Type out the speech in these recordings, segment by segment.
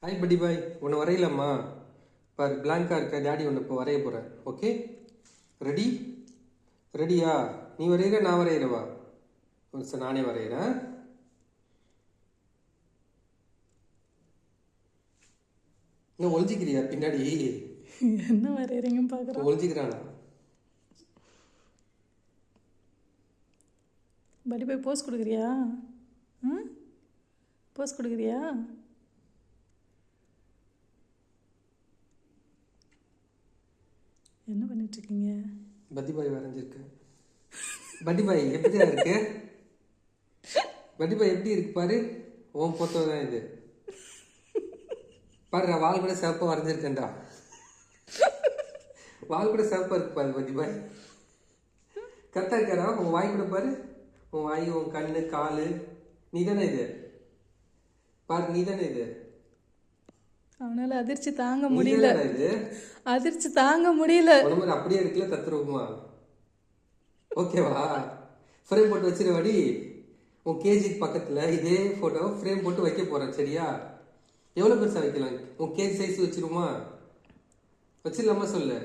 Hi பட்டி பாய், உன்னை வரையலாமா? பாரு, பிளாங்காக இருக்க. டேடி ஒன்று இப்போ வரைய போகிறேன். Okay, ready? ரெடியா? நீ வரைகிற, நான் வரைகிறவா? சார், நானே வரைகிறேன். இன்னும் ஒழிஞ்சிக்கிறியா பின்னாடி? என்ன வரைகிறீங்கன்னு பார்க்குறேன். ஒழிஞ்சிக்கிறானா? படி போய் போஸ் கொடுக்குறியா? ம், போஸ் கொடுக்குறியா? என்ன பண்ணிட்டுருக்கீங்க? பட்டி பாய் வரைஞ்சிருக்கேன். பட்டி பாய் எப்படியா இருக்கு? பட்டி பாய் எப்படி இருக்கு பாரு. உன் போட்டோ தான் இது. பாரு, நான் வால் கூட சிவப்பாக வரைஞ்சிருக்கேன்டா. வால் கூட சிவப்பாக இருக்கு பாரு பட்டி பாய். கரெக்டாக இருக்காரா? உன் வாய் கூட பாரு. உன் வாய், உன் கண்ணு, காலு. நீ தானே இது? பாரு, நீ தானே இது? அவனால அதிர்ச்சி தாங்க முடியல. இது அதிர்ச்சி தாங்க முடியல. உன மாதிரி அப்படியே இருக்குல்ல தத்துருவமா? ஓகேவா? ஃப்ரேம் போட்டு வச்சிருவாடி. உன் கேஜி பக்கத்துல இதே போட்டோவை ஃப்ரேம் போட்டு வைக்க போறேன். சரியா? எவ்வளவு பெருசா வைக்கலாம்? உன் கேஜி சைஸ் வச்சிருமா? வச்சிடலாமா சொல்லு.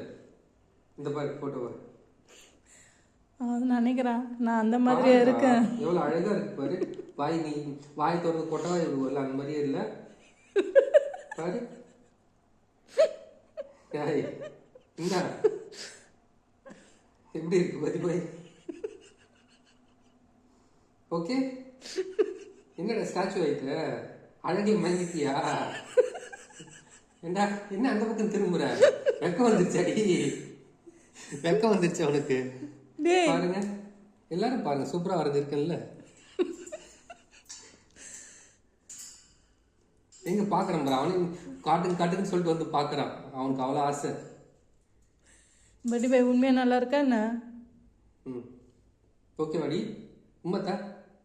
இந்த பாரு போட்டோவை. நினைக்கிறான் நான் அந்த மாதிரியா இருக்கேன். எவ்வளவு அழகா இருக்கு பாரு. வாய், நீ வாய் திறந்து போட்டா இவ்வளவு அந்த மாதிரியே இல்லை பாரு. இந்த எப்படி இருக்கு பதி பாய்? ஓகே. என்னடா ஸ்டாச்சு ஆயிட்டு அழகிய மயங்கிட்டியா? ஏண்டா என்ன அந்த பக்கம் திரும்புற? வெக்கம் வந்துருச்சாடி? வெக்கம் வந்துருச்சு அவனுக்கு. பாருங்க, எல்லாரும் பாருங்க, சூப்பரா வரைஞ்சிருக்கேன்ல. எங்க பாக்குறான் பாரு, அவனையும் காட்டுன்னு காட்டுன்னு சொல்லிட்டு வந்து பாக்குறான். அவனுக்கு அவ்வளவு ஆசை. படி பாய் உண்மையா நல்லா இருக்கா என்ன? ம், ஓகே வாடி. உம்மத்தா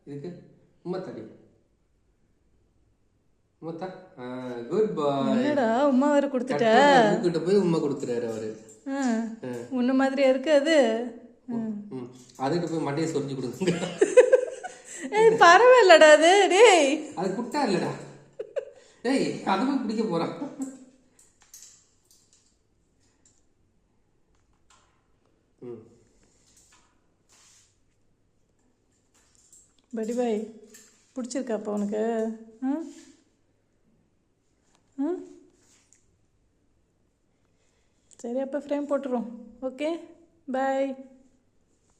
இதுக்கு உம்மத்தாடி. உம்மத்தா. குட் பாய். என்னடா உமா வேற கொடுத்துட்ட? கிட்ட போய் உம்மா கொடுத்துறாரு அவரு. உன்ன மாதிரியா இருக்கு அது. அதுக்கு போய் மண்டையை சொரிஞ்சு கொடுங்க. ஏய் பரவாயில்லடா அது. டேய் அது குட்டா இல்லடா. டேய் அது போய் பிடிக்க போறான். படி பாய் பிடிச்சிருக்காப்பா உனக்கு? சரி அப்போ ஃப்ரேம் போட்டுரும். Okay bye.